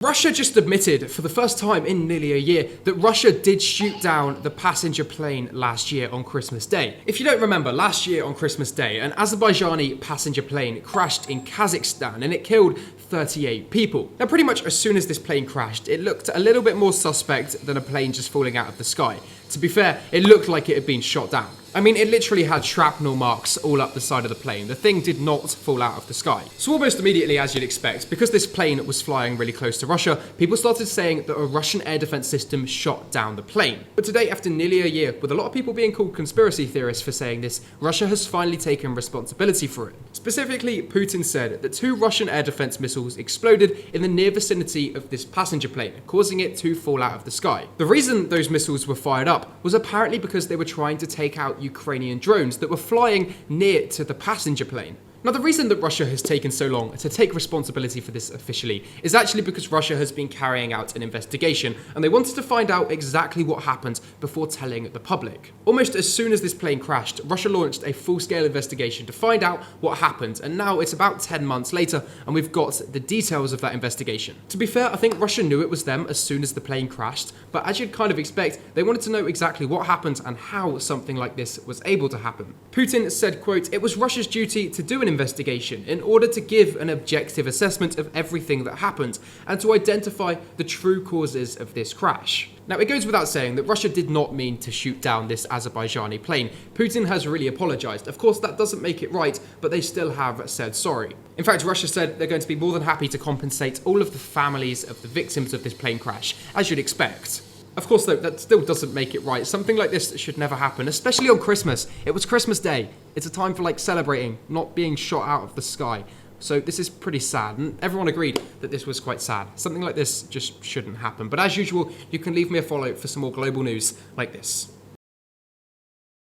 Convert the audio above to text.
Russia just admitted for the first time in nearly a year that Russia did shoot down the passenger plane last year on Christmas Day. If you don't remember, last year on Christmas Day, an Azerbaijani passenger plane crashed in Kazakhstan and it killed 38 people. Now, pretty much as soon as this plane crashed, it looked a little bit more suspect than a plane just falling out of the sky. To be fair, it looked like it had been shot down. I mean, it literally had shrapnel marks all up the side of the plane. The thing did not fall out of the sky. So almost immediately, as you'd expect, because this plane was flying really close to Russia, people started saying that a Russian air defense system shot down the plane. But today, after nearly a year, with a lot of people being called conspiracy theorists for saying this, Russia has finally taken responsibility for it. Specifically, Putin said that 2 Russian air defense missiles exploded in the near vicinity of this passenger plane, causing it to fall out of the sky. The reason those missiles were fired up was apparently because they were trying to take out Ukrainian drones that were flying near to the passenger plane. Now, the reason that Russia has taken so long to take responsibility for this officially is actually because Russia has been carrying out an investigation and they wanted to find out exactly what happened before telling the public. Almost as soon as this plane crashed, Russia launched a full-scale investigation to find out what happened, and now it's about 10 months later and we've got the details of that investigation. To be fair, I think Russia knew it was them as soon as the plane crashed, but as you'd kind of expect, they wanted to know exactly what happened and how something like this was able to happen. Putin said, quote, "It was Russia's duty to do an investigation in order to give an objective assessment of everything that happened and to identify the true causes of this crash." Now, it goes without saying that Russia did not mean to shoot down this Azerbaijani plane. Putin has really apologized. Of course, that doesn't make it right, but they still have said sorry. In fact, Russia said they're going to be more than happy to compensate all of the families of the victims of this plane crash, as you'd expect. Of course, though, that still doesn't make it right. Something like this should never happen, especially on Christmas. It was Christmas Day. It's a time for celebrating, not being shot out of the sky. So this is pretty sad, and everyone agreed that this was quite sad. Something like this just shouldn't happen. But as usual, you can leave me a follow for some more global news like this.